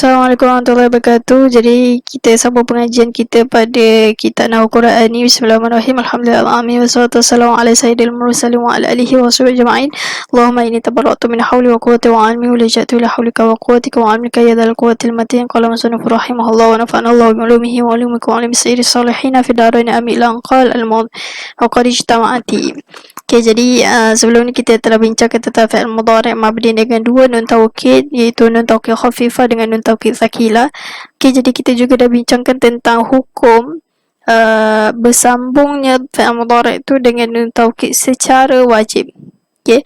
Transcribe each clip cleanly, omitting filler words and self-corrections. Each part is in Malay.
Assalamualaikum warahmatullahi wabarakatuh. Jadi kita sambung pengajian kita pada kitab Nahwu Quran ni. Bismillahirrahmanirrahim. Alhamdulillahirabbil wassalatu wassalamu ala sayyidil mursalin wa ala alihi wa sahbihi ajma'in. Allahumma inni tabarra'tu min hawli wa quwwati wa 'ilmi wa laja'tu ila hawlika wa quwwatika wa 'ilmika ya dzal quwwatil matin. Qala musannif rahimahullah wa nafa'ana Allah bi 'ulumihi wa 'ulumikum wa 'ulumi sayyidis salihin fi darain amin. Qala al-maud wa qad ijtama'ati. Okay, jadi sebelum ni kita telah bincangkan tentang fi'il mudhari' mabni dengan dua nun taukid, iaitu nun taukid khafifah dengan nun taukid tsakilah. Okay, jadi kita juga dah bincangkan tentang hukum bersambungnya fi'il mudhari' itu dengan nun taukid secara wajib. Okay,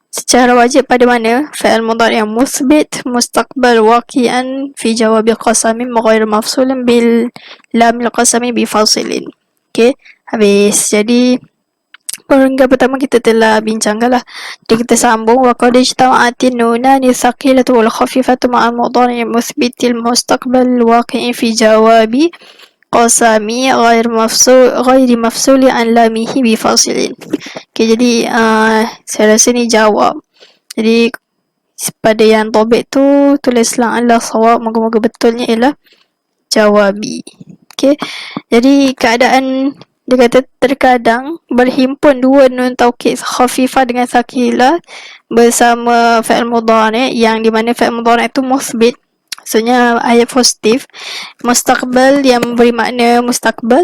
secara wajib pada mana? Fi'il mudhari' yang musbit mustaqbal waqi'an fi jawabi qasamin ghair mafsulin bil lamil qasami bi fasilin. Okay, habis. Jadi perenggan pertama kita telah bincangkan lah. Jadi kita sambung. Wa qad ijtama'atin nunani thaqilatu wal khafifatu ma'al mudhari' musbitil mustaqbal waqi'i fi jawabi qasami ghairi mafsuli an lamihi bi fasilin. Okay, jadi saya rasa ni jawab. Jadi pada yang tobek tu tulislah Allah sawab, moga-moga betulnya ialah jawabi. Okay, jadi keadaan dia kata terkadang berhimpun dua nun taukid khafifah dengan tsakilah bersama fi'il mudhari' yang di mana fi'il mudhari' itu musbit, maksudnya ayat positif, mustaqbal yang memberi makna mustaqbal,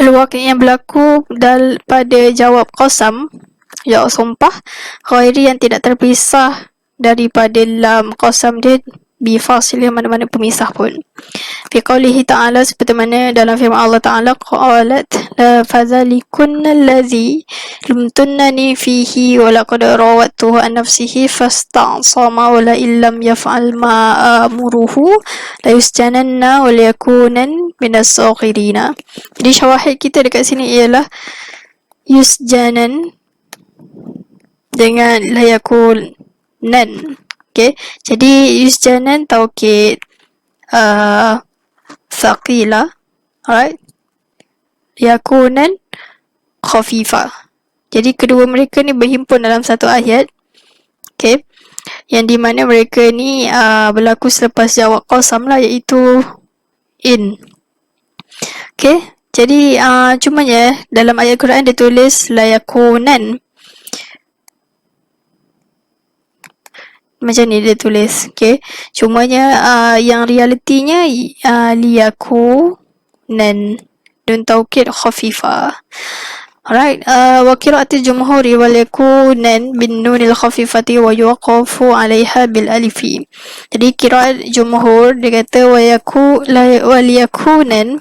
al-waqi' yang berlaku pada jawab qasam, jawab sumpah, ghairi yang tidak terpisah daripada lam qasam dia bi fasil yang mana-mana pemisah pun. Fi qawlihi ta'ala, seperti mana dalam firman Allah Ta'ala, qalat la fadhalikunna allazi lumtunnani fihi wa laqad rawattuhu an nafsihi fasta'sama wa la illam yaf'al ma amuruhu la yusjananna wa liyakunan minas saghirina. Jadi syawahid kita dekat sini ialah yusjanan dengan la yakunan. Okay, jadi yusjanan taukid thaqila, alright, yakunan khafifah. Jadi kedua mereka ni berhimpun dalam satu ayat. Okay, yang di mana mereka ni berlaku selepas jawab qasam lah, iaitu in. Okay, jadi cumanya dalam ayat Quran dia tulis la yakunan, macam ni dia tulis. Okay, cumanya yang realitinya liyakunan nun taukid khafifah. Alright, wa qira'atil jumhuri wal yakunan bin nunil khafifati wa yuqafu 'alaiha bil alifi. Jadi qira'at jumhur dia kata wal yakunan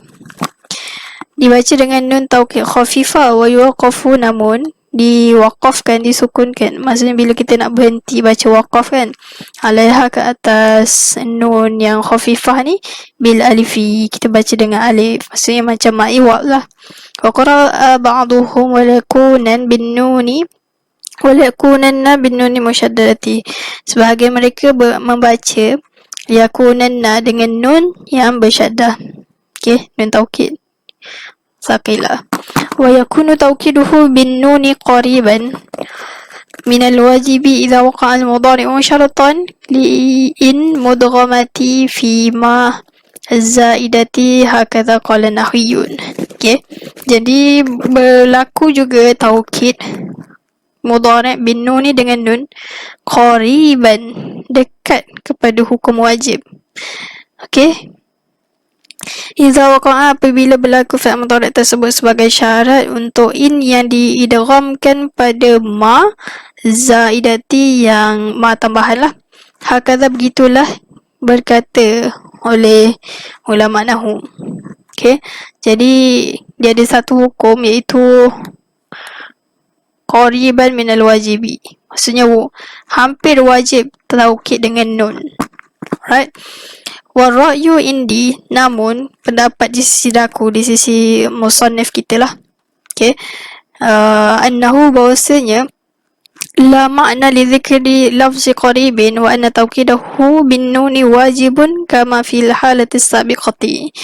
dibaca dengan nun taukid khafifah, wa yuqafu namun diwaqafkan, disukunkan. Maksudnya bila kita nak berhenti baca waqaf kan, alaiha ke atas nun yang khafifah ni, bil alifi, kita baca dengan alif, maksudnya macam ma'iwab lah. Wa qara'a ba'duhum wa lakunan bin nuni wa lakunanna bin nuni musyaddadati. Sebahagian mereka membaca yakunanna dengan nun yang bersyaddah. Okay, nun taukid tsaqilah. Wa yakunu tawkiduhu bin nuni qariban min al-wajibi idza waqa'a al-mudhari'u syaratan li in mudghamati fi ma az-zaidati hakadha qala nahwiyun. Okay, jadi berlaku juga taukid mudhari' bin nuni dengan nun qariban, dekat kepada hukum wajib. Okay, idza waqa'a, apabila berlaku fi'il mudhari' tersebut sebagai syarat untuk in yang diidghamkan pada ma zaidati, yang ma tambahan lah. Hakadha, begitulah berkata oleh ulama nahwu. Okay, jadi dia ada satu hukum, iaitu qariban minal wajibi, maksudnya hampir wajib taukid dengan nun. Right, wa ra'yu indi, namun pendapat di sisi daku, di sisi musannif kita lah. Okay, annahu, bahawasanya la makna li dhikri lafzi qaribin wa anna tawkidahu bin nuni wajibun kama fil halati sabiqati.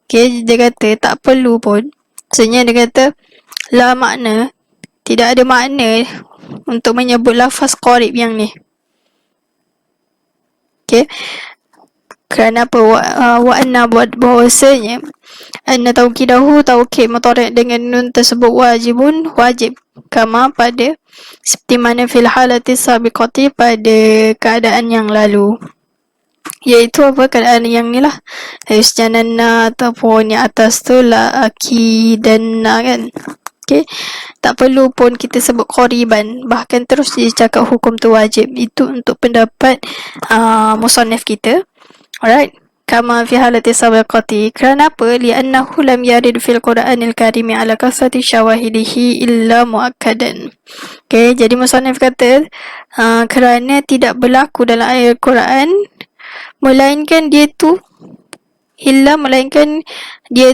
Okay, dia kata tak perlu pun, maksudnya dia kata la makna, tidak ada makna untuk menyebut lafaz qarib yang ni. Okay, Kerana apa? Wa anna buat bahawasanya anna taukidahu taukid mudhari' dengan nun tersebut wajib kama pada seperti mana fil halati sabiqati pada keadaan yang lalu, iaitu apa, keadaan yang ni lah, isjananna ataupun yang atas tu la akidanna kan. Okay, tak perlu pun kita sebut qoriban, bahkan terus dia cakap hukum tu wajib. Itu untuk pendapat musannif kita. Alright, kama fi halati sabiqati, kerana apa? Li'annahu lam yarid fil Qur'anil Karim ala kasrati syawahidihi illa muakkadan. Okay, jadi musannif kata kerana tidak berlaku dalam ayat Quran melainkan dia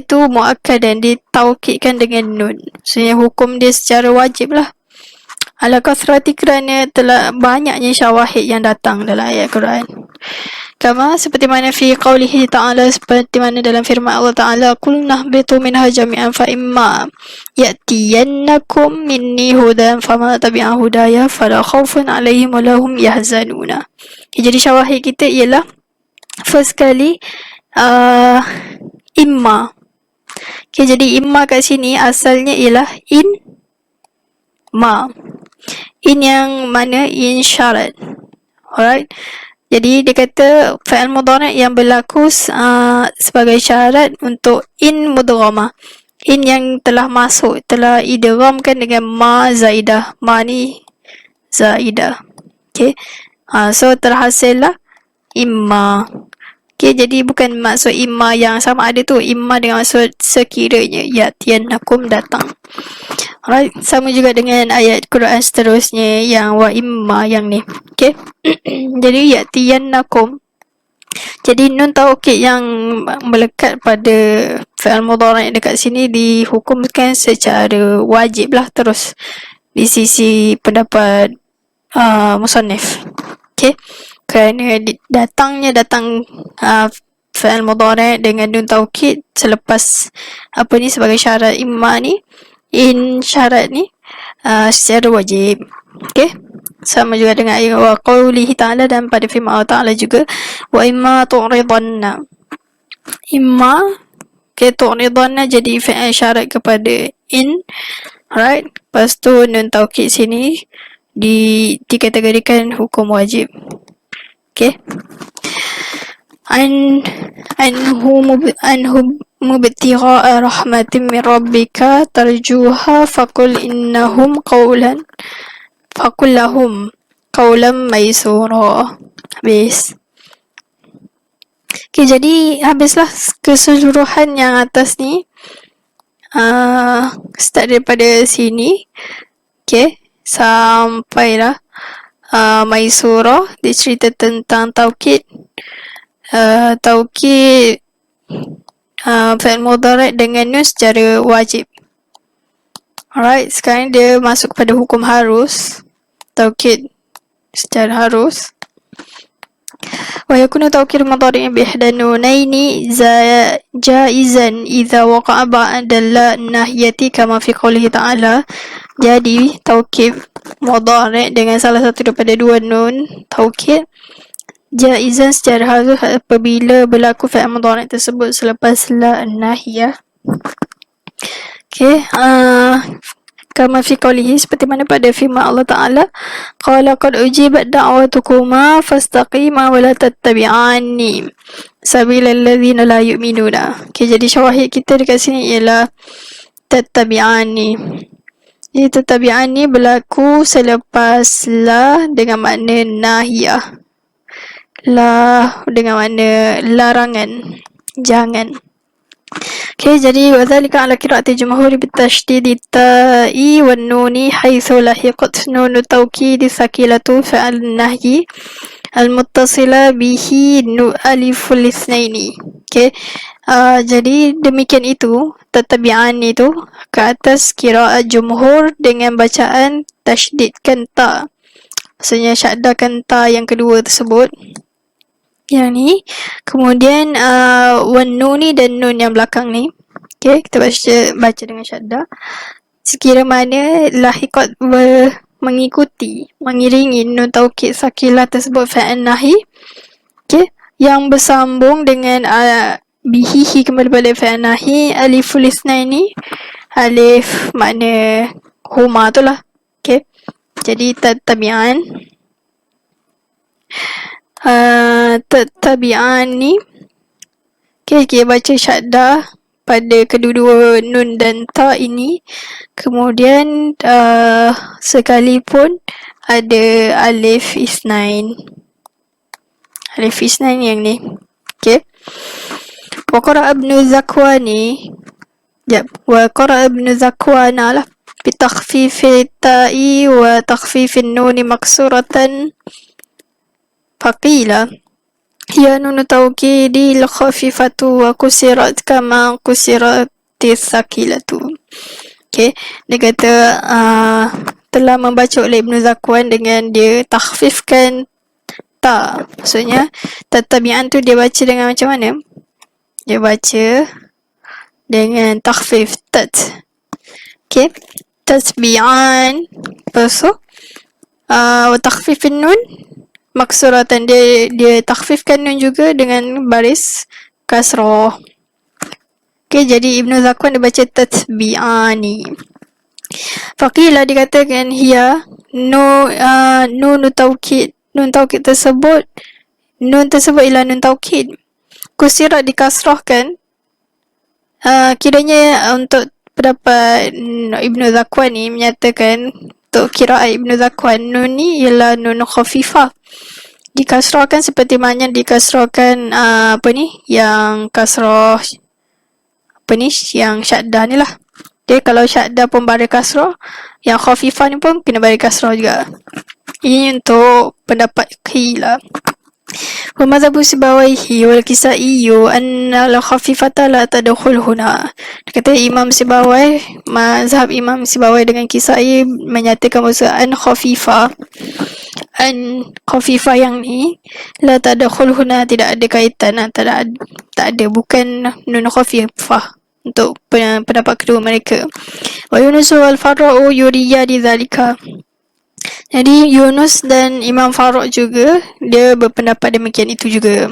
tu muakkadan, ditaukidkan dengan nun. Maksudnya hukum dia secara wajib lah. Ala kasrati, kerana telah banyaknya syawahid yang datang dalam ayat Quran. Kama seperti mana fi qawlihi ta'ala, seperti mana dalam firman Allah Ta'ala, qul nahbitu minha jami'an fa imma ya'tiyannakum minni hudan fama tabi'a hudaya fala khawfun 'alaihim wa lahum yahzanuna. Jadi syawahid kita ialah first kali imma. Okay, jadi imma kat sini asalnya ialah in ma. In yang mana? In syarat. Alright. Jadi dia kata fa'il mudhari' yang berlaku sebagai syarat untuk in mudghamah. In yang telah masuk, telah idghamkan dengan ma zaidah. Ma ni zaidah. Okay. So terhasil lah imma. Okay, jadi bukan maksud imma yang sama ada tu, imma dengan maksud sekiranya ya'tiyannakum datang. Alright, sama juga dengan ayat Quran seterusnya yang wa imma yang ni. Okay. Jadi ya'tiyannakum, jadi nun taukid yang melekat pada fi'il mudhari' dekat sini dihukumkan secara wajib lah terus di sisi pendapat musannif. Okay, kerana datang fi'il mudhari' dengan nun taukid selepas sebagai syarat imma ni, in syarat ni secara wajib. Okay, sama juga dengan ayat wa qawlihi ta'ala, dan pada firman Allah Ta'ala juga wa imma tu'ridanna. Imma tu'ridanna jadi fi'il syarat kepada in. Alright, lepas tu nun taukid sini dikategorikan hukum wajib. Okay, anhu mubtigha'a rahmatin min rabbika tarjuha faqul lahum qawlan maysura. Habis. Okay, jadi habislah keseluruhan yang atas ni. Start daripada sini. Okay, sampailah Maisura, dia cerita tentang taukid fi'il mudhari' dengan nun secara wajib. Alright, sekarang dia masuk pada hukum harus, taukid secara harus. Wa yakunu taukid mudhari' bi ihda nunaini jaizan idza waqa'a ba'da an-nahyati kama fi qoulihi ta'ala. Jadi taukid mudhari' dengan salah satu daripada dua nun taukid jaizan secara harus apabila berlaku fi'il mudhari' tersebut selepas la an-nahyah. Okay, kama fi qawlihi, seperti mana pada firman Allah Ta'ala, qala qad ujibat da'watukuma fastaqima wa la tattabi'ani sabilal ladzina la yu'minuna. Okay, jadi syawahid kita dekat sini ialah tattabi'ani. Jadi tattabi'ani berlaku selepas la dengan makna nahiyah. La dengan makna larangan, jangan. Okay, jadi wadzalika ala qira'ati jumhur bitashdidi ta'i wan nuni haitsu lahiqat nunu tawkidi sakilatu fa'al nahyi al-muttasila bihi aliful itsnaini. Okay, jadi demikian itu tattabi'an itu ke atas qira'at jumhur dengan bacaan tasydidkan ta, maksudnya syaddakan ta yang kedua tersebut, yang ni. Kemudian wan nuni dan nun yang belakang ni. Okay, kita baca dengan syaddah. Sekira mana lahiqat mengiringi nun taukid sakilah tersebut fa'al nahi. Okay, yang bersambung dengan bihihi kembali pada fi'il nahi. Aliful itsnaini, alif makna huma tu lah. Okay, jadi tattabi'an. Tattabi'an ni, okay, kita baca syaddah pada kedua-dua nun dan ta ini. Kemudian sekalipun ada alif isnain. Alif isnain yang ni. Okay. Wa qara'a Ibnu Zakwani. Wa qara'a Ibnu Zakwana lah. Bitakhfifi ta'i wa takhfifin nuni maksuratan. Faqila hiya nunu tawkidil khafifatu wa kusirat kama kusiratis sakilatu. Okay, dia kata telah membaca oleh Ibnu Zakwan dengan dia takhfifkan ta. Maksudnya tattabi'an tu dia baca dengan macam mana? Dia baca dengan takhfif tat. Okay, tasbi'an. Lepas tu wa takhfifin nun maksuratan, dia takhfifkan nun juga dengan baris kasrah. Okay, jadi Ibnu Zakwan dia baca tasbi'ani. Faqila dikatakan hiya nun taukid. Nun taukid tersebut, nun tersebut ialah nun taukid. Kusirat dikasrahkan. Kiranya untuk pendapat Ibnu Zakwan ni menyatakan untuk kiraat Ibnu Zakwan, nun ni ialah nun khafifah. Dikasrahkan seperti mana dikasrahkan yang kasrah yang syaddah ni lah. Dia kalau syaddah pun bari kasrah, yang khafifah ni pun kena bari kasrah juga. Ini untuk pendapat qila. Wa madhabu Sibawaihi wal Kisaiyu anna al-khafifata la tadkhul huna. Dia kata Imam Sibawai, mazhab Imam Sibawai dengan Kisai menyatakan bahawa khafifah yang ni la tadkhul huna, tidak ada kaitan, tak ada, bukan nun khafifah untuk pendapat kedua mereka. Wa Yunus wal Farra'u yuriya di zalika. Jadi Yunus dan Imam Farraq juga dia berpendapat demikian itu juga.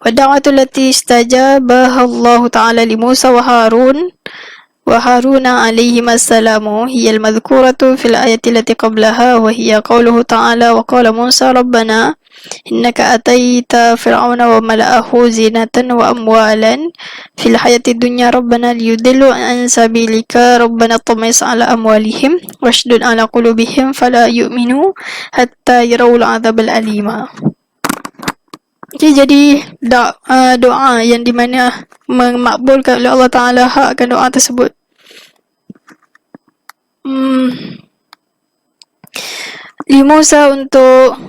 Wa da'watul lati istajabaha Allah Ta'ala li Musa wa Haruna alaihim assalamu hiya al-madhkuratu fil ayati allati qablaha wa hiya qawluhu ta'ala wa qala Musa rabbana innaka ataita fir'auna wa mala'ahu zinatan wa amwalan fil hayati dunya rabbana liyudillu an sabilika rabbana tamis ala amwalihim washdud ala qulubihim fala yu'minu hatta yarawul azabal alima. Okay, jadi doa yang dimana memakbulkan oleh Allah Ta'ala hakkan doa tersebut. Li Musa, untuk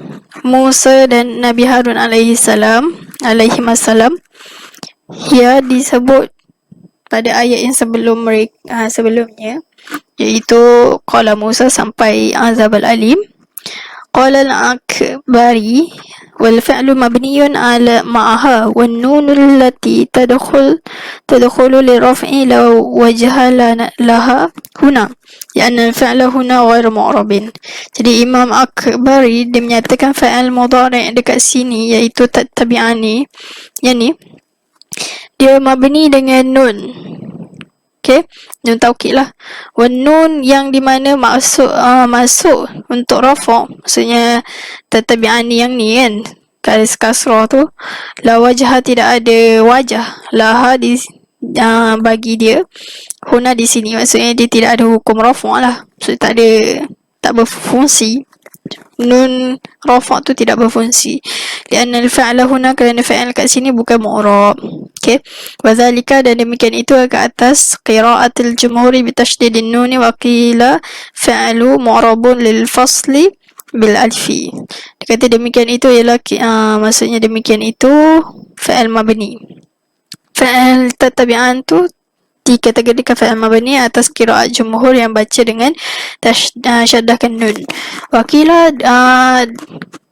Musa dan Nabi Harun alaihissalam, ia disebut pada ayat yang sebelumnya, iaitu qala Musa sampai azab al-alim. Qala al-akbari wal fi'lu mabniyun ala ma'aha wan nun allati tadkhulu li raf'i law wajha laha huna lianna al-fi'la huna ghairu mu'rabin. Jadi Imam Akbari dia menyatakan fa'il mudhari' dekat sini iaitu tattabi'ani, yang ni dia mabni dengan nun. Okay, nun taukid lah. Wan nun yang di mana masuk untuk rafa', maksudnya tattabi'ani yang ni kan, garis kasrah tu, la wajah, tidak ada wajah, laha bagi dia, huna di sini, maksudnya dia tidak ada hukum rafa' lah, maksudnya tak berfungsi. Nun rafa' tu tidak berfungsi. Lianna al-fi'la huna, kerana fi'il kat sini bukan mu'rab. Okay, wazalika, dan demikian itu ke atas qira'atil jumhuri bitashdidin nuni wa qila fi'lu mu'rabun lil fasli bil alfi. Dia kata demikian itu ialah maksudnya demikian itu fi'il mabni. Fi'il tattabi'an tu dikategorikan fi'il mabni atas qira'at jumhur yang baca dengan syaddahkan nun. Wakila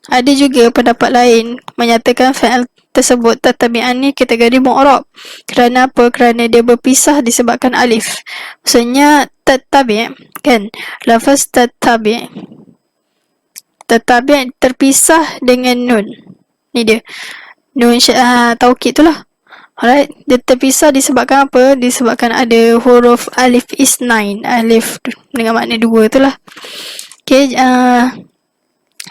ada juga pendapat lain menyatakan fi'il tersebut tattabi'an ni kategori mu'rab. Kerana apa? Kerana dia berpisah disebabkan alif. Maksudnya tattabi' kan, lafaz tattabi' terpisah dengan nun. Ni dia. nun taukid tu lah. Alright, dia terpisah disebabkan apa? Disebabkan ada huruf alif isnain, alif dengan makna dua tu lah. Okay,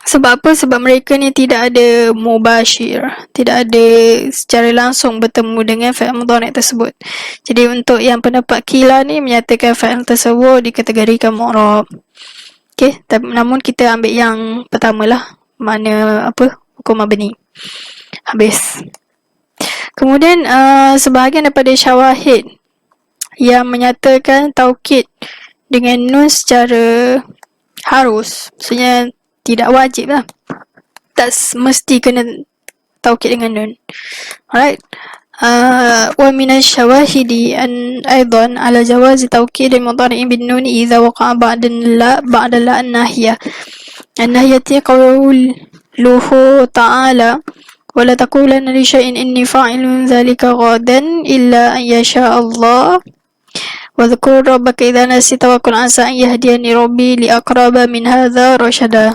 sebab apa? Sebab mereka ni tidak ada mubashir, tidak ada secara langsung bertemu dengan fi'il mudhari' tersebut. Jadi untuk yang pendapat Qila ni menyatakan fi'il tersebut dikategorikan mu'rab. Okay, namun kita ambil yang pertama lah, mana apa? Hukum mabni. Habis. Kemudian sebahagian daripada syawahid yang menyatakan taukid dengan nun secara harus, maksudnya tidak wajib lah, tak mesti kena taukid dengan nun. Alright. Wa minasy syawahidi an aidan ala jawazi taukid al-mudhari' bin nun idza waqa'a ba'da la an-nahiyah. An-nahiyati qawluhu ta'ala ولا تقولن لشيء إني فاعل ذلك غدا إلا أن يشاء الله واذكر ربك إذا نسيت وقل عسى أن يهديني ربي لأقرب من هذا رشدا.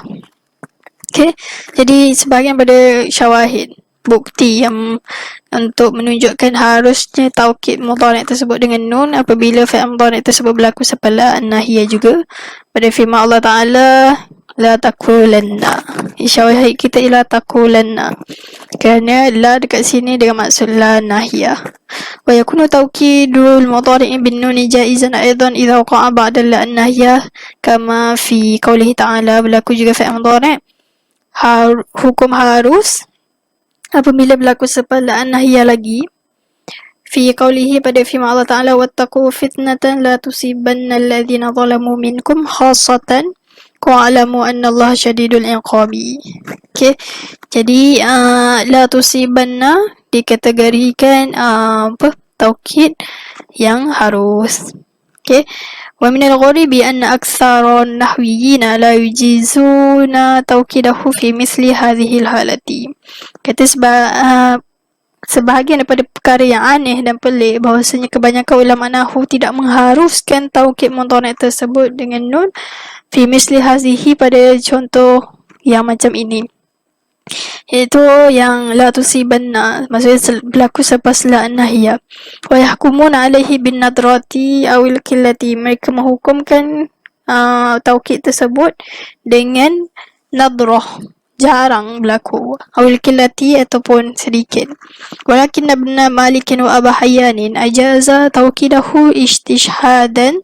Okay, jadi sebahagian pada syawahid, bukti yang untuk menunjukkan harusnya taukid mudhari' tersebut dengan nun apabila fi'il mudhari' tersebut berlaku sepala an-nahiyah juga pada firman Allah Ta'ala la taqulanna. Syawahid kita ialah taqulanna, kerana la dekat sini dengan maksud la nahiyah. Wa yakunu taukidul mudhari' bin nun jaizan aidan idza waqa'a ba'da la nahiyah kama fi qoulihi ta'ala, berlaku juga fi'il mudhari' hukum harus apabila berlaku sepala nahiyah lagi fi qoulihi pada firman Allah Ta'ala wattaqu fitnatan la tusibanna alladhina zalamu minkum khassatan wa'lamu annallaha syadidul iqabi. Okay, jadi la tusibanna dikategorikan apa? Taukid yang harus. Okay, wa minal gharibi anna aktsaran nahwiyina la yujizuna taukidahu fi misli hadhihi halati. Kata sebahagian daripada perkara yang aneh dan pelik bahawasanya kebanyakan ulama nahwu tidak mengharuskan taukid mudhari' tersebut dengan nun fi misli hazihi pada contoh yang macam ini, iaitu yang la tusibanna, maksudnya berlaku selepas la nahiyah. Wa yahkumuna alaihi bin nadrati awil qillati, mereka menghukumkan taukid tersebut dengan nadrah, jarang berlaku, awil qillati ataupun sedikit. Walakin Ibn Malik wa Abu Hayyan ajaza taukidahu istishhadan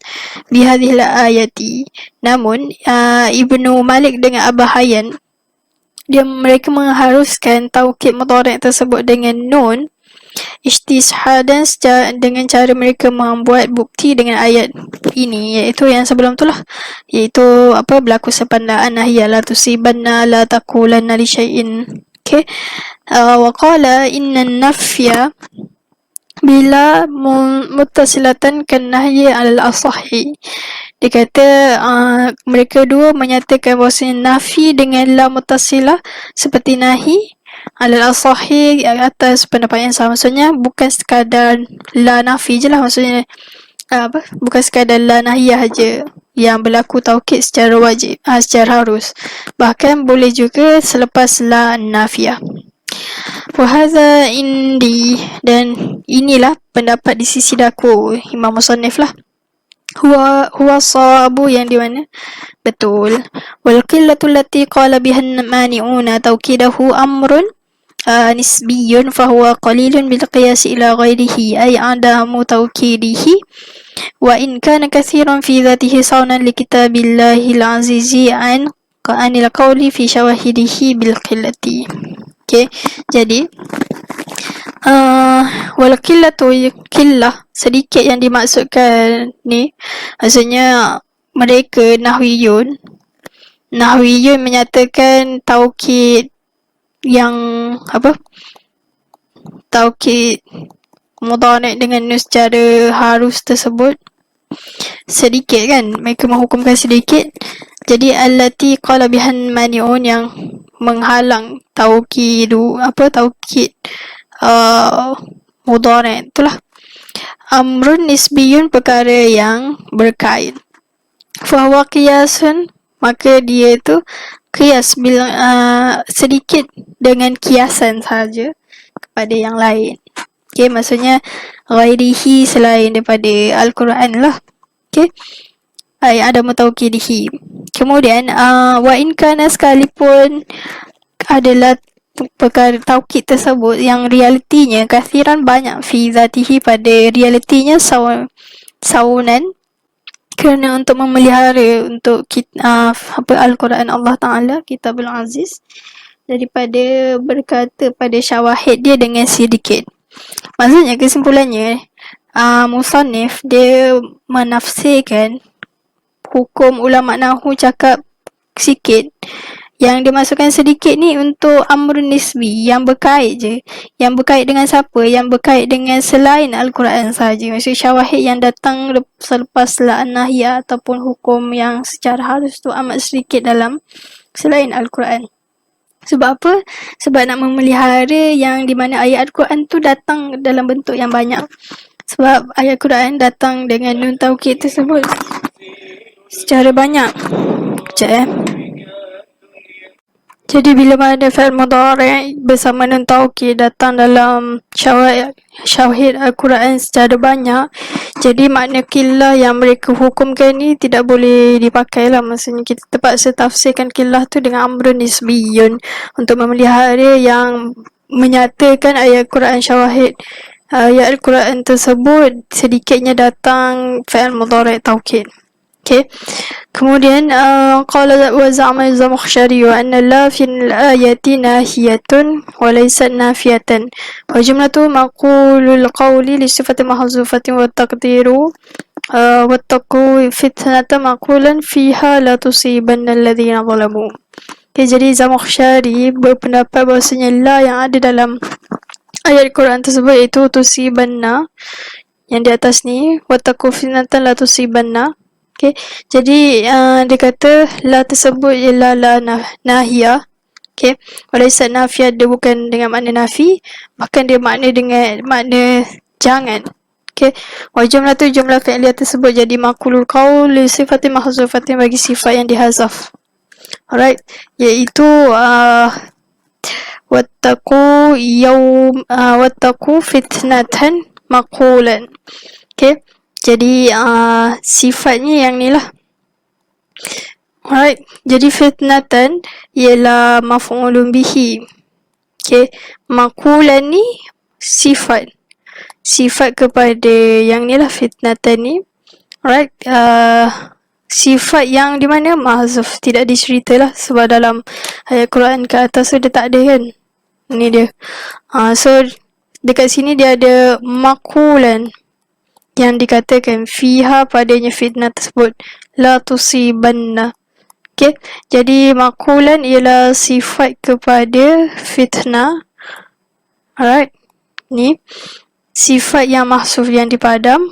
bihadhil ayati. Namun Ibnu Malik dengan Abu Hayyan mereka mengharuskan taukid mudhari' tersebut dengan nun istishadan dengan cara mereka membuat bukti dengan ayat ini, iaitu yang sebelum tu lah, iaitu apa? Berlaku sepandaan nahiyah la tusibanna la taqulanna li syai'in. Okay, wa qala inna nafya bila muttasilatan kan nahyi alal asahi. Dia kata mereka dua menyatakan bahawasanya nafi dengan la muttasilah seperti nahi alal asahi atas pendapat yang sama. Maksudnya bukan sekadar la nafi je lah, maksudnya bukan sekadar la nahiyah je yang berlaku taukid secara wajib, secara harus, bahkan boleh juga selepas la nafiyah. Wahadha indi, dan inilah pendapat di sisi daku Imam Musannif lah, huwa sawabu, yang di mana betul. Wal qillatu allati qala biha mani'una taukidahu amrun nisbiyun fahuwa qalilun bil qiyas ila ghairihi ay adamu taukidihi wa in kana kathiran fi dhatihi sawnan li kitabillahi al-azizi anil qawli fi syawahidihi bil qillati. Okay, jadi wal qillatu, qillah sedikit yang dimaksudkan ni, maksudnya mereka nahwiyun menyatakan taukid yang apa? Taukid mudhari' dengan nun secara harus tersebut sedikit kan, mereka menghukumkan sedikit. Jadi allati qala bihan mani'un, yang menghalang taukid mudhari' itulah. Amrun nisbiyun, perkara yang berkait. Fahuwa qiyasun, maka dia itu qiyas sedikit dengan kiasan saja. pada yang lain. Okay, maksudnya ghairihi selain daripada Al-Quran lah. Okay, yang ada mutawkidihi. Kemudian wa in kana sekalipun adalah perkara taukid tersebut yang realitinya kathiran banyak fi zatihi pada realitinya saunan kerana untuk memelihara untuk kita, Al-Quran Allah Ta'ala Kitabul Aziz daripada berkata pada syawahid dia dengan sedikit. Maksudnya kesimpulannya musannif dia menafsirkan hukum ulama nahu cakap sikit, yang dimasukkan sedikit ni untuk amrun nisbi yang berkait je. Yang berkait dengan siapa? Yang berkait dengan selain Al-Quran sahaja. Maksud syawahid yang datang selepas la'nahiyah ataupun hukum yang secara halus tu amat sedikit dalam selain Al-Quran. Sebab apa? Sebab nak memelihara yang di mana ayat Al-Quran tu datang dalam bentuk yang banyak. Sebab ayat Al-Quran datang dengan nun taukid tersebut secara banyak. Sekejap Jadi bila mana fi'il mudhari' bersama nun taukid datang dalam syawahid Al-Quran secara banyak, jadi makna qillah yang mereka hukumkan ni tidak boleh dipakai lah. Maksudnya kita terpaksa tafsirkan qillah tu dengan amrun nisbiyun untuk memelihara yang menyatakan ayat Al-Quran syawahid ayat Al-Quran tersebut sedikitnya datang fi'il mudhari' taukid. Okay. Kemudian qala wa za'ama az-Zamakhsyari wa anna la fi al-ayati nahiyatun wa laysat nafiyatan wa jumlatu maqulul qawli li sifati mahzufatin wa taqdiru wattaqu fitnatan maqulan fiha la tusibanna alladhina zalamu. Okay, jadi Zamakhsyari berpendapat bahawasanya la yang ada dalam ayat Quran tersebut iaitu tusibanna yang di atas ni, wattaqu fitnatan la tusibanna. Okay, jadi dia kata la tersebut ialah la nahiyah. Okay, walaisat nafiyah, dia bukan dengan makna nafi, bahkan dia makna dengan makna jangan. Okay, wa jumlah tu jumlah fi'liyah tersebut jadi maqulul qaul li sifatin mahzufatin bagi sifat yang dihazaf. Alright, iaitu wattaqu fitnatan maqulan. Okay, jadi sifatnya yang ni lah. Alright, jadi fitnatan ialah maf'ulun bihi. Okay, maqulan ni sifat kepada yang ni lah, fitnatan ni. Alright, sifat yang di mana mahzuf, tidak dicerita lah, sebab dalam ayat Quran ke atas tu dia tak ada kan. Ni dia. So dekat sini dia ada maqulan yang dikatakan fiha padanya fitnah tersebut la tusibanna. Okay, jadi maqulan ialah sifat kepada fitnah. Alright, ni sifat yang mahsuf yang dipadam.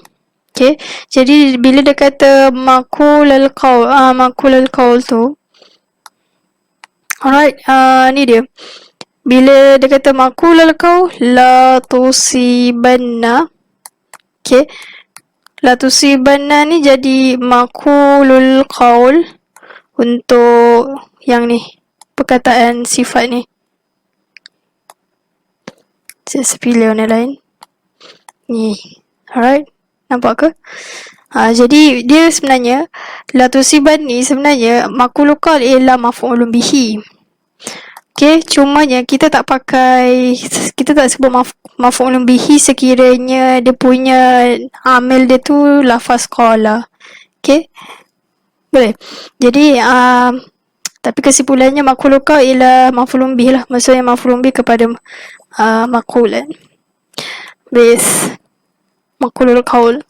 Okay, jadi bila dia kata maqulul qaul tu, alright, ni dia. Bila dia kata maqulul qaul la tusibanna, okay, la tusibanna ni jadi maqulul qaul untuk yang ni, perkataan sifat ni. Saya pilih warna lain ni. Alright, nampak ke? Jadi dia sebenarnya la tusiban ni sebenarnya maqulul qaul ialah maf'ulun bihi. Okay, cumanya kita tak sebut maf'ulun bihi sekiranya dia punya amil dia tu lafaz qala. Okay, boleh. Jadi tapi kesimpulannya maqulul qaul ialah maf'ulun bihi lah. Maksudnya maf'ulun bihi kepada maqulan. Bis maqulul qaul.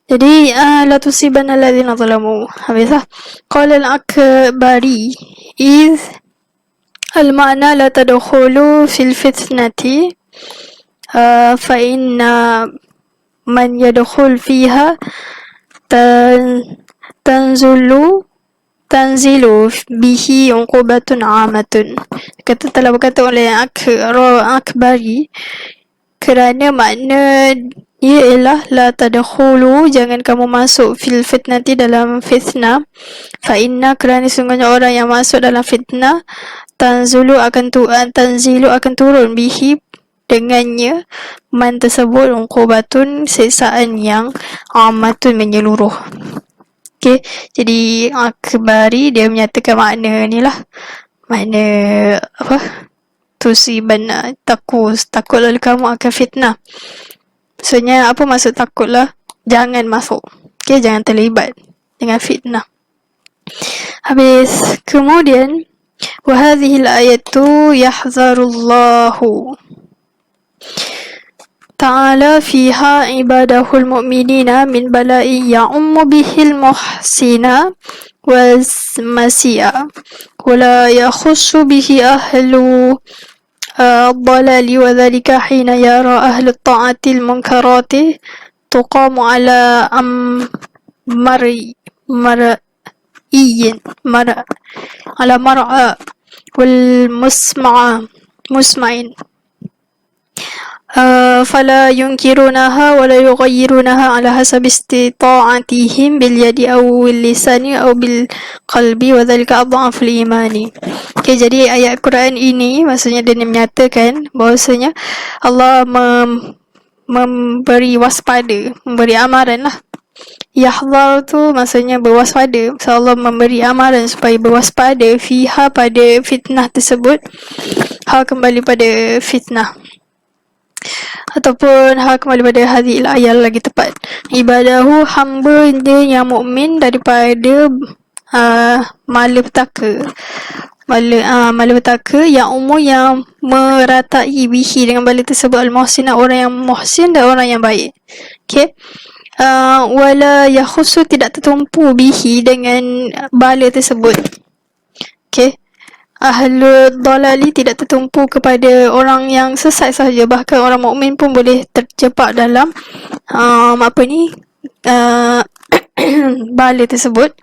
Jadi la tusibanna alladhina zalamu. Habis lah. Qala al-Akbari iz al-ma'na la tadkhulu fil fitnati fa inna man yadkhul fiha tanzilu bihi uqubatun amatun. Kata telah berkata oleh Akbari kerana makna ialah la tadkhulu, jangan kamu masuk fil fitnati, dalam fitnah. Fa inna, kerana sungguhnya orang yang masuk dalam fitnah, tanzilu akan turun bihi dengannya man tersebut uqubatun siksaan yang amatun menyeluruh. Okey, jadi akhbari dia menyatakan makna ni lah. Makna apa? Tusiban takut lalu kamu akan fitnah. Maksudnya apa maksud takutlah? Jangan masuk. Okey, jangan terlibat dengan fitnah. Habis kemudian wa hadhihi al-ayatu yahzarullahu ta'ala fiha ibadahul mu'minina min bala'i ya'ummu bihil muhsina was masi'a wala yakhussu bihi ahlu الضلال وذلك حين يرى أهل الطاعة المنكرات تقام على على مرعى والمسمعين فلا ينكرونها ولا يغيرونها على حسب استطاعتهم باليد أو اللسان أو بالقلب وذلك أضعف الإيمان. Okay, jadi ayat Quran ini maksudnya dia menyatakan bahawasanya Allah memberi waspada, memberi amaran lah. Yahzar tu maksudnya berwaspada. So Allah memberi amaran supaya berwaspada fiha pada fitnah tersebut. Hal kembali pada fitnah. Ataupun hal kembali pada hadil ayat lagi tepat. Ibadahu hamba dia yang mukmin daripada malapetaka. Malapetaka yang umum yang meratai bihi dengan bala tersebut al-muhsin, orang yang muhsin dan orang yang baik. Okay. Wala yakhusu tidak tertumpu bihi dengan bala tersebut. Okay. Ahlul dalali tidak tertumpu kepada orang yang sesat sahaja, bahkan orang mukmin pun boleh terjebak dalam bala tersebut.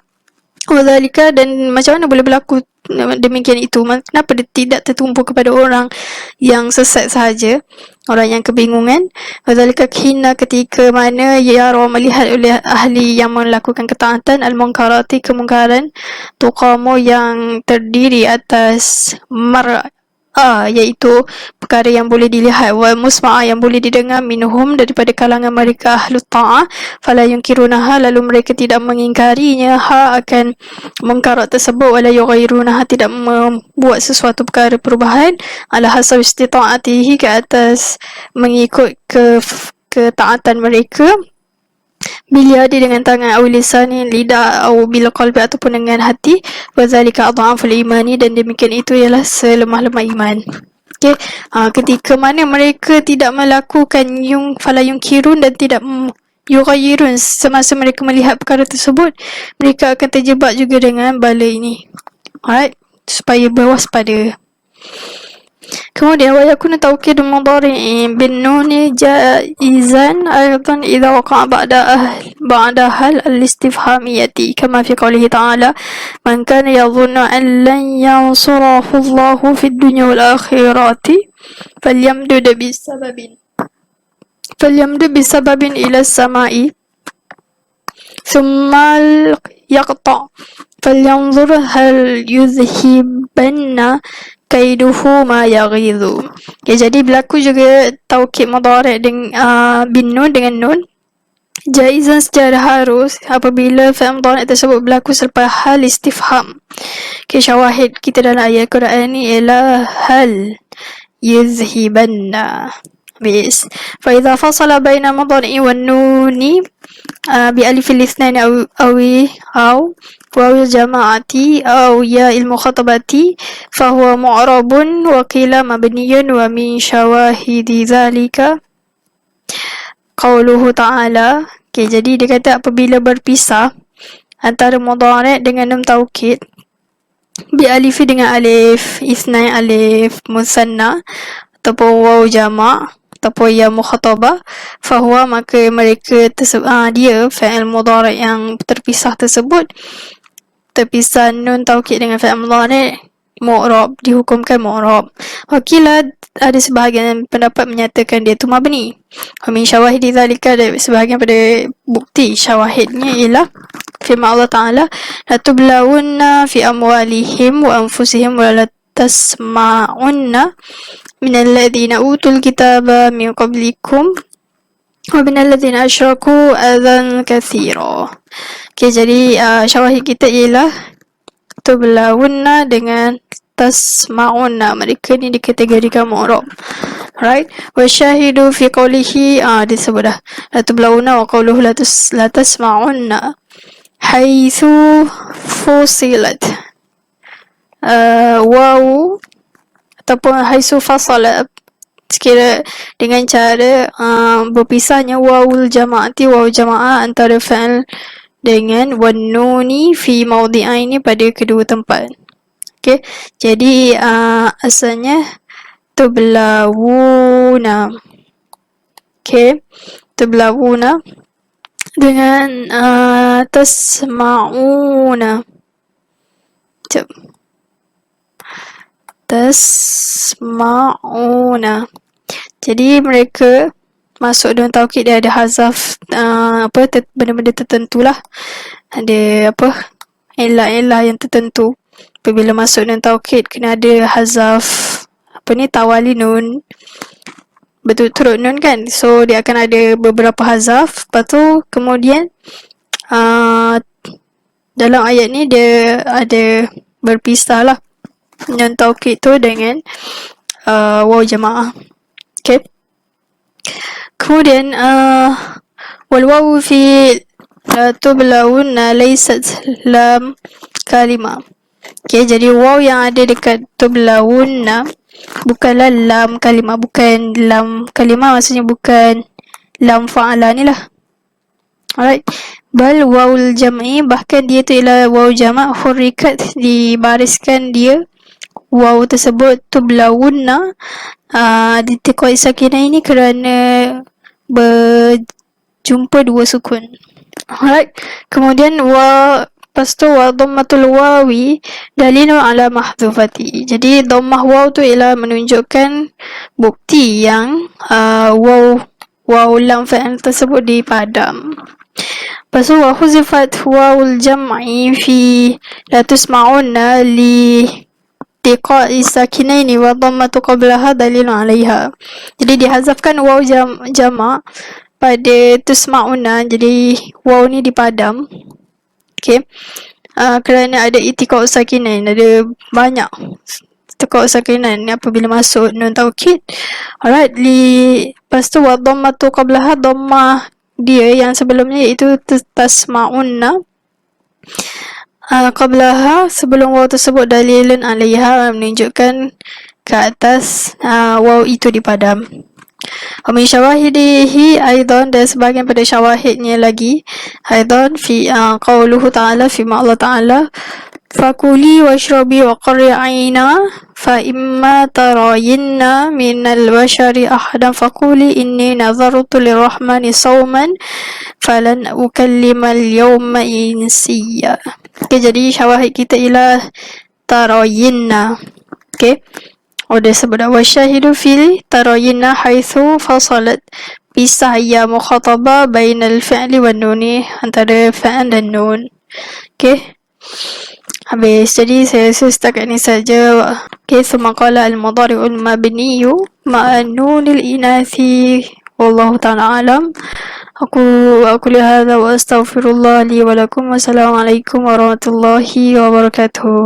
Wadzalika, dan macam mana boleh berlaku demikian itu? Kenapa dia tidak tertumpu kepada orang yang sesat sahaja, orang yang kebingungan? Wadzalika hina, ketika mana yara melihat oleh ahli yang melakukan ketaatan al-munkarati, kemungkaran, tuqamu yang terdiri atas iaitu perkara yang boleh dilihat, wa musma'a yang boleh didengar, minhum daripada kalangan mereka ahlu ta'ah, fala yunkirunaha, lalu mereka tidak mengingkarinya akan mungkarat tersebut, wala yughayyirunaha, tidak membuat sesuatu perkara perubahan, ala hasab istita'atihi, ke atas mengikut ketaatan mereka, bilyadi dengan tangan, atau lisan lidah, atau bil qalbi ataupun dengan hati, wazalika adhaful imani, dan demikian itu ialah selemah-lemah iman. Okay. Ketika mana mereka tidak melakukan fala yunkirun dan tidak yughayyirun, semasa mereka melihat perkara tersebut, mereka akan terjebak juga dengan bala ini. Alright, supaya berwaspada. Kemudian wa yakunu tawkid mudhari' bin nun jaizan aidan idza waqa'a ba'da hal al-istifhamiyati, kama fi qawlihi ta'ala man kana yadhunnu an lan yansurahu Allahu fid dunya wal akhirati falyamdud bisababin ila as-sama'i thumma yaqta' falyanzur hal yuzhibanna kaiduhu ma yaghidhu. Okay, jadi berlaku juga taukid mudhari' dengan bin nun, dengan nun jaizan secara harus apabila fi'il mudhari' tersebut berlaku selepas hal istifham. Okay, syawahid kita dalam ayat Quran ni ialah hal yuzhibanna. Bis fa idza fasala baina mudhari' wan nuni bi alif al-ithnain aw waw jama'ati aw ya al-mukhatabati fa huwa mu'rabun wa qila mabniyun, wa min syawahidi dzalika qauluhu ta'ala. Okay, jadi dia kata apabila berpisah antara mudhari' dengan nun taukid bi alif, dengan alif itsnain, alif musanna ataupun waw jama' ataupun ya mukhatabah, fahuwa, maka mereka dia fi'il mudhari' yang terpisah tersebut, terpisah nun taukid dengan fi'il mudhari' mu'rab, dihukumkan mu'rab. Wakilah, ada sebahagian pendapat menyatakan dia tu mabni. Wa min syawahidi dzalika, ada sebahagian pada bukti syawahidnya ialah firman Allah Ta'ala la tublawunna fi amwalihim wa anfusihim wa la tasma'unna minal ladzina utul kitaba min qablikum wa minal ladzina asyraku adzan katsira. Okay, jadi syawahid kita ialah tublawunna dengan tasma'unna. Mereka ni dikategorikan mu'rab. Right? Wa syahidu fi qawlihi, disebut dah. La tublawunna wa qawluhu la tasma'unna haitsu fusilat. Waw ataupun haitsu fasala, sekira dengan cara berpisahnya wawul jama'ati, waw jama'ah antara fa'il dengan wan nuni fi mawdi'aini pada kedua tempat. Okay, jadi asalnya tublawuna. Okay, tublawuna dengan tasma'una. Tasma'una. Jadi mereka masuk dalam taukid, dia ada hazaf benda-benda tertentu lah, ada elah-elah yang tertentu. Apabila masuk dalam taukid kena ada hazaf tawali nun, berturut-turut nun kan, so dia akan ada beberapa hazaf. Lepas tu kemudian dalam ayat ni dia ada berpisah lah nun taukid tu dengan waw jamaah. Okay, kemudian wal wawu fi tublawunna laysat lam kalimah. Okay, jadi waw yang ada dekat tublawunna bukanlah lam kalimah. Bukan lam kalimah, maksudnya bukan lam fa'ala ni lah. Alright, bal wawul jam'i, bahkan dia tu ialah waw jama', hurrikat, dibariskan dia waw tersebut tublawunna ditiqai sakinah ini kerana berjumpa dua sukun. Alright, kemudian lepas tu wa dhammatul wawi dalilun ala mahdhufati. Jadi dhammah waw tu ialah menunjukkan bukti yang waw lam fa'il tersebut dipadam. Lepas tu wa huzifat wawul jam'i fi la tusma'unna li tiqa'i sakinaini wa dhammatu qablaha dalilun 'alaiha. Jadi dihazafkan waw jama' pada tusma'unna, jadi waw ni dipadam. Okay, kerana ada itiqa'u sakinain, ada banyak itiqa'u sakinain ni apabila masuk nun taukid. Alright, lepas tu wa dhammatu qablaha, dhammah dia yang sebelumnya iaitu tasma'unna qablaha, sebelum waw tersebut, dalilun 'alaiha, menunjukkan ke atas waw itu dipadam. Min syawahidihi aidan, dan sebahagian pada syawahidnya lagi aidan fi qauluhu ta'ala, firman Allah Ta'ala, fakuli washrabi wa qarri aina fa imma tarayinna minal bashari ahadan fakuli inni nazartu lirrahmani sawman falan ukallimal yawma insiya. Okay, jadi syawahid kita ialah tarayinna. Okay, dia sebut wa syahidu fil tarayinna haitsu fasalat, pisah ya mukhatabah bainal fi'li wan nuni, antara fa'il dan nun. Okay, habis. Jadi saya setakat ni saja. Okay, summa qala al-mudhari'ul mabniyu ma'a nunil inathi wallahu ta'ala alam. Aku lihat hadza wa astaghfirullah li wa lakum. Wassalamualaikum warahmatullahi wabarakatuh.